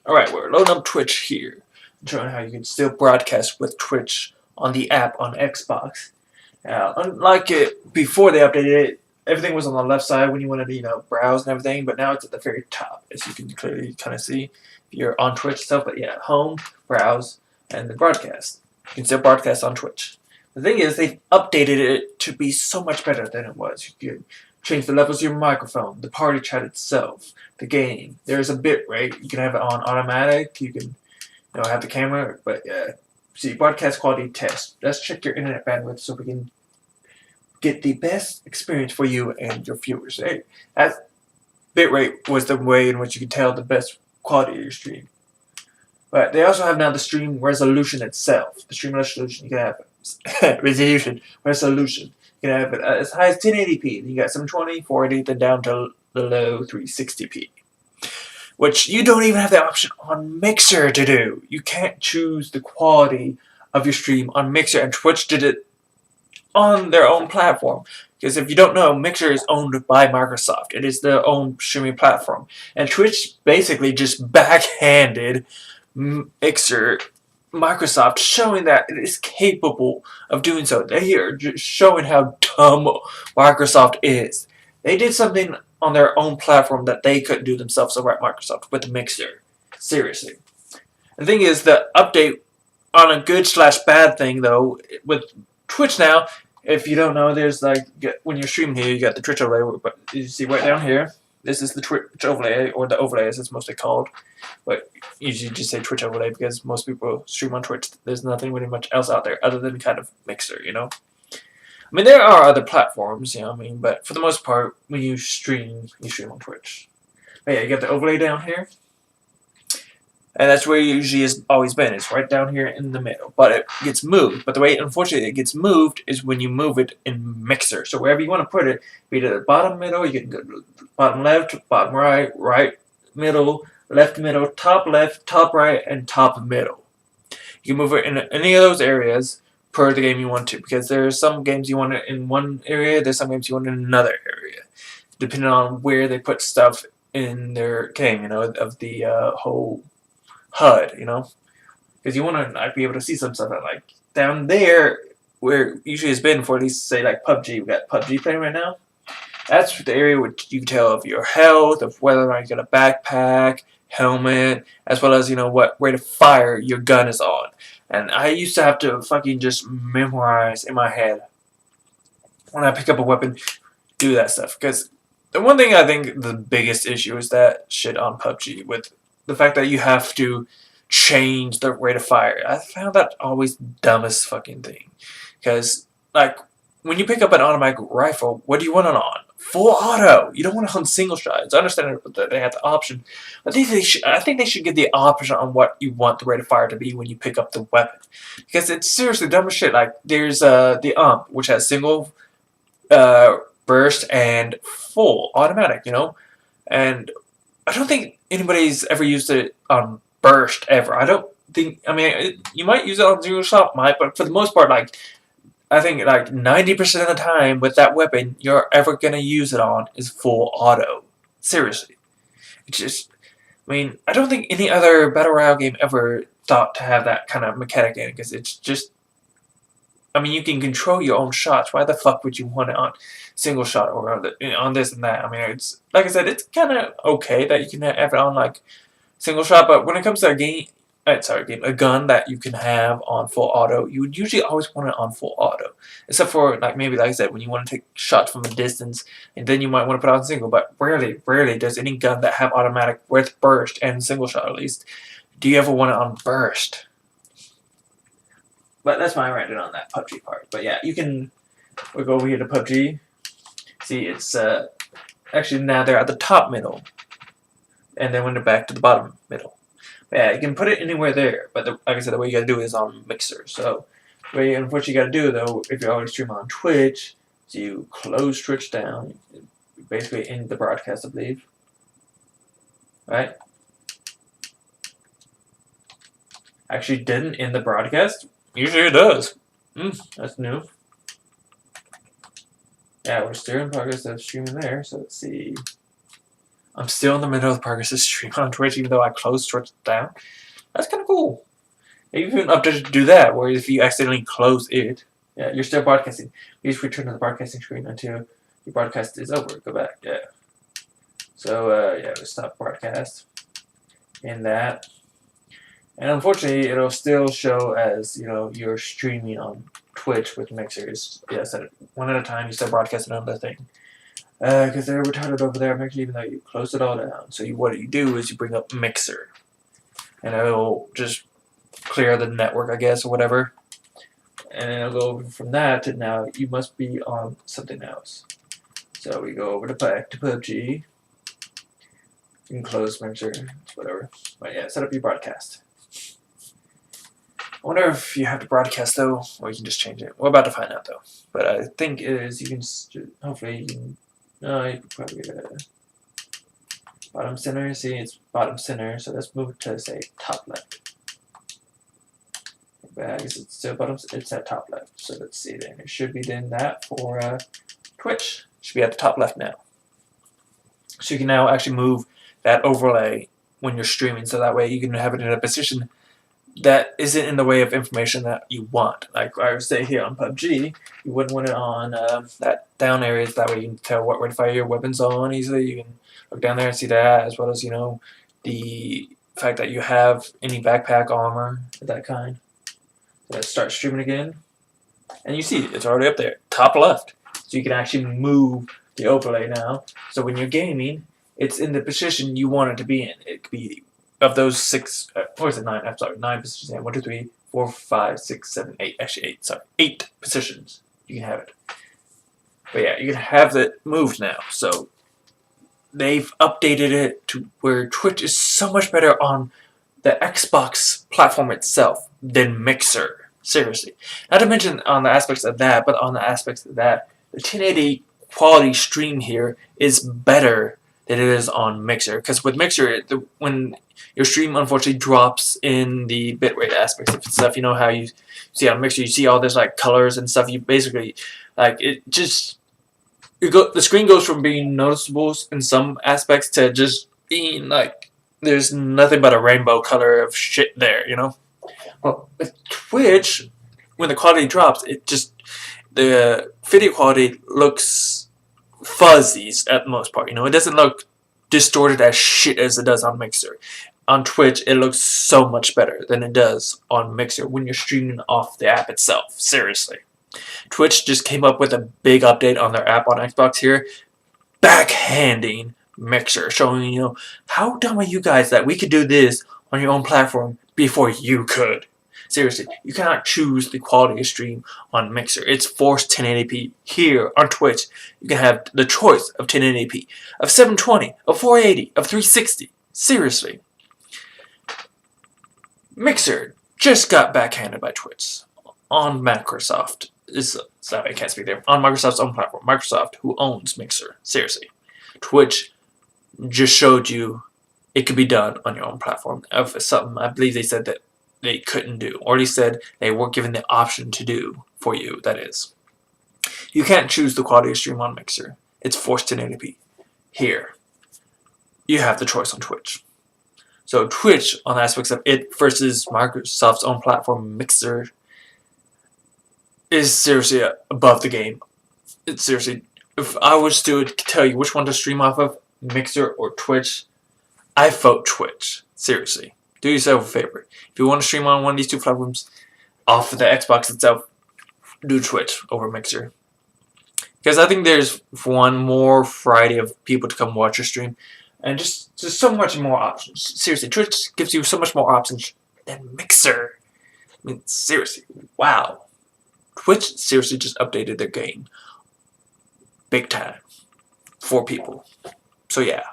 Alright, we're loading up Twitch here. I'm showing how you can still broadcast with Twitch on the app on Xbox. Unlike it before they updated it, everything was on the left side when you wanted to, browse and everything, but now it's at the very top, as you can clearly kind of see if you're on Twitch itself. But yeah, home, browse, and the broadcast. You can still broadcast on Twitch. The thing is, they've updated it to be so much better than it was. You can change the levels of your microphone, the party chat itself, the game. There's a bit rate. You can have it on automatic. You can, have the camera. But see, broadcast quality test. Let's check your internet bandwidth so we can get the best experience for you and your viewers. Hey, that bitrate was the way in which you can tell the best quality of your stream. But they also have now the stream resolution itself. The stream resolution you can have resolution. You can have it as high as 1080p. You got 720, 480, then down to the low 360p. Which you don't even have the option on Mixer to do. You can't choose the quality of your stream on Mixer, and Twitch did it on their own platform. Because if you don't know, Mixer is owned by Microsoft. It is their own streaming platform. And Twitch basically just backhanded Mixer Microsoft, showing that it is capable of doing so. They are just showing how dumb Microsoft is. They did something on their own platform that they couldn't do themselves over at Microsoft with Mixer. Seriously. The thing is, the update on a good/bad thing, though, with Twitch now, if you don't know, there's when you're streaming here, you got the Twitch overlay, but you see right down here, this is the Twitch overlay, or the overlay as it's mostly called. But usually just say Twitch overlay because most people stream on Twitch. There's nothing really much else out there other than kind of Mixer, I mean, there are other platforms, but for the most part, when you stream on Twitch. But yeah, you got the overlay down here. And that's where it usually has always been. It's right down here in the middle. But it gets moved. But the way, unfortunately, it gets moved is when you move it in Mixer. So wherever you want to put it, be it at the bottom middle, you can go to bottom left, bottom right, right middle, left middle, top left, top right, and top middle. You can move it in any of those areas per the game you want to. Because there are some games you want it in one area, there's some games you want it in another area. Depending on where they put stuff in their game, of the whole HUD, because you want to be able to see some stuff like down there where it usually has been for at least say like PUBG. We got PUBG playing right now. That's the area where you can tell of your health, of whether or not you got a backpack, helmet, as well as what rate of fire your gun is on. And I used to have to fucking just memorize in my head when I pick up a weapon, do that stuff. Because the one thing I think the biggest issue is that shit on PUBG with the fact that you have to change the rate of fire. I found that always dumbest fucking thing. Because, when you pick up an automatic rifle, what do you want it on? Full auto. You don't want it on single shot. It's understandable that they have the option. But I think they should give the option on what you want the rate of fire to be when you pick up the weapon. Because it's seriously dumb as shit. There's the UMP, which has single burst and full automatic, And I don't think anybody's ever used it on burst ever. I don't think. I mean, you might use it on single shot, but for the most part, I think 90% of the time with that weapon you're ever gonna use it on is full auto. Seriously, it's just. I mean, I don't think any other battle royale game ever thought to have that kind of mechanic in it because it's just. I mean, you can control your own shots. Why the fuck would you want it on single shot or on this and that? I mean, it's like I said, it's kind of okay that you can have it on single shot, but when it comes to a gun that you can have on full auto, you would usually always want it on full auto, except for maybe like I said, when you want to take shots from a distance, and then you might want to put it on single. But rarely does any gun that have automatic with burst and single shot at least, do you ever want it on burst? But that's my rant on that PUBG part. But yeah, we'll go over here to PUBG. See, it's actually now they're at the top middle, and then when they're back to the bottom middle. But yeah, you can put it anywhere there. But like I said, the way you gotta do it is on Mixer. So what you gotta do though, if you're already streaming on Twitch, is you close Twitch down, basically end the broadcast, I believe. Right? Actually, didn't end the broadcast. Usually it does. That's new. Yeah, we're still in progress of streaming there, so let's see. I'm still in the middle of the progress of stream on Twitch, even though I closed Twitch down. That's kind of cool. They even updated to do that, where if you accidentally close it, yeah, you're still broadcasting. Please return to the broadcasting screen until your broadcast is over. Go back, yeah. So, yeah, we stop broadcast in that. And unfortunately, it'll still show as, you're streaming on Twitch with Mixers. Yeah, set it one at a time. You start broadcasting on the thing. Because they're retarded over there, Mixer, even though you closed it all down. So what you do is you bring up Mixer. And it'll just clear the network, I guess, or whatever. And it'll go over from that to now you must be on something else. So we go over to back to PUBG. You can close Mixer, whatever. But yeah, set up your broadcast. I wonder if you have to broadcast though, or you can just change it. We're about to find out though. But I think it is, you can just, hopefully you can, no, you can probably get a bottom center. See, it's bottom center, so let's move to, say, top left. I guess it's still bottom, it's at top left. So let's see then. It should be then that for Twitch. It should be at the top left now. So you can now actually move that overlay when you're streaming, so that way you can have it in a position that isn't in the way of information that you want. Like I would say here on PUBG, you wouldn't want it on that down areas. That way you can tell where to fire your weapons on easily. You can look down there and see that, as well as the fact that you have any backpack armor of that kind. So let's start streaming again, and you see it's already up there, top left. So you can actually move the overlay now. So when you're gaming, it's in the position you want it to be in. It could be of those 6, or is it 9? I'm sorry, 9 positions. Yeah, 1, 2, 3, 4, 5, 6, 7, 8. Actually, 8. Sorry, 8 positions. You can have it. But yeah, you can have it moved now. So they've updated it to where Twitch is so much better on the Xbox platform itself than Mixer. Seriously. Not to mention on the aspects of that, but on the aspects of that, the 1080 quality stream here is better than it is on Mixer. Because with Mixer, when your stream unfortunately drops in the bitrate aspects of stuff, you know how you see on Mixer, you see all this like colors and stuff. You basically the screen goes from being noticeable in some aspects to just being like there's nothing but a rainbow color of shit there, Well, with Twitch, when the quality drops, the video quality looks fuzzy at the most part. It doesn't look distorted as shit as it does on Mixer. On Twitch, it looks so much better than it does on Mixer when you're streaming off the app itself. Seriously. Twitch just came up with a big update on their app on Xbox here, backhanding Mixer, showing, how dumb are you guys that we could do this on your own platform before you could. Seriously, you cannot choose the quality of stream on Mixer. It's forced 1080p. Here on Twitch, you can have the choice of 1080p, of 720, of 480, of 360. Seriously. Mixer just got backhanded by Twitch on Microsoft. Sorry, I can't speak there. On Microsoft's own platform. Microsoft, who owns Mixer. Seriously. Twitch just showed you it could be done on your own platform. Of something I believe they said that they couldn't do. Or they said they weren't given the option to do for you, that is. You can't choose the quality of stream on Mixer. It's forced 1080p. Here, you have the choice on Twitch. So Twitch, on aspects of it versus Microsoft's own platform, Mixer, is seriously above the game. It's seriously, if I was to tell you which one to stream off of, Mixer or Twitch, I vote Twitch. Seriously. Do yourself a favor. If you want to stream on one of these two platforms off of the Xbox itself, do Twitch over Mixer. Because I think there's one more variety of people to come watch your stream. And just so much more options. Seriously, Twitch gives you so much more options than Mixer. I mean, seriously, wow. Twitch seriously just updated their game. Big time. For people. So yeah.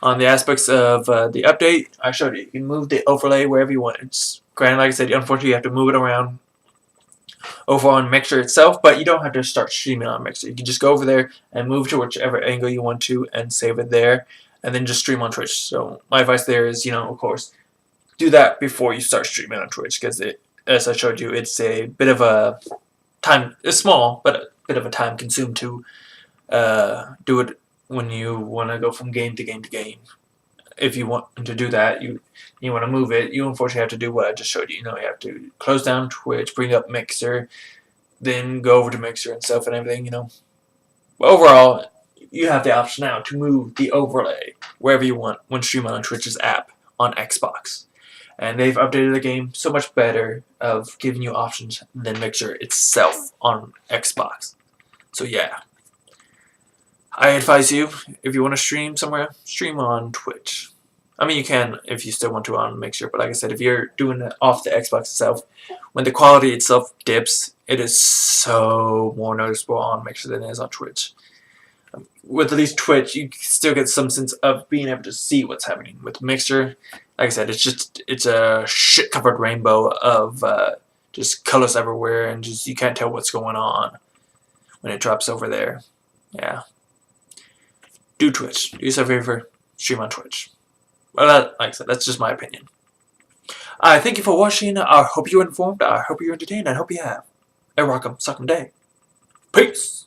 On the aspects of the update, I showed you. You can move the overlay wherever you want. It's granted, like I said, unfortunately you have to move it around over on Mixer itself, but you don't have to start streaming on Mixer. You can just go over there and move to whichever angle you want to and save it there, and then just stream on Twitch. So my advice there is, of course, do that before you start streaming on Twitch, because as I showed you, it's a bit of a time. It's small, but a bit of a time consumed to do it when you want to go from game to game to game. If you want to do that, you want to move it, you unfortunately have to do what I just showed you. You know, you have to close down Twitch, bring up Mixer, then go over to Mixer and stuff and everything, you know. But overall, you have the option now to move the overlay wherever you want when streaming on Twitch's app on Xbox. And they've updated the game so much better of giving you options than Mixer itself on Xbox. So yeah. I advise you, if you want to stream somewhere, stream on Twitch. I mean, you can if you still want to on Mixer, but like I said, if you're doing it off the Xbox itself, when the quality itself dips, it is so more noticeable on Mixer than it is on Twitch. With at least Twitch, you still get some sense of being able to see what's happening. With Mixer, like I said, it's a shit-covered rainbow of just colors everywhere, and just you can't tell what's going on when it drops over there. Yeah. Do Twitch. Do yourself a favor. Stream on Twitch. Well, like I said, that's just my opinion. I thank you for watching. I hope you're informed. I hope you're entertained. I hope you have a rock'em sock'em day. Peace.